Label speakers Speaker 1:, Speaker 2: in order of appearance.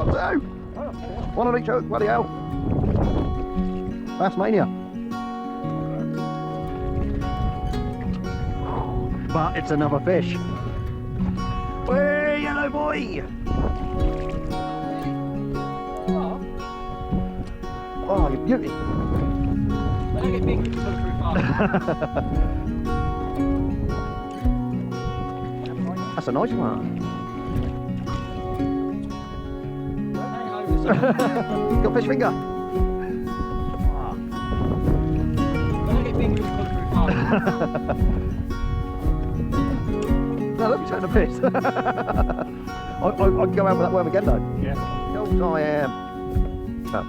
Speaker 1: got two. One on each hook, bloody hell. That's MANIA. But it's another fish. Hey, yellow boy! Oh, you beauty!
Speaker 2: They don't get big if you pull through fast.
Speaker 1: That's a nice one. Got fish finger.
Speaker 2: They don't get big if you pull through fast.
Speaker 1: No, let me turn the piss. I can go out with that worm again though.
Speaker 2: Yeah.
Speaker 1: Of course I am. Oh.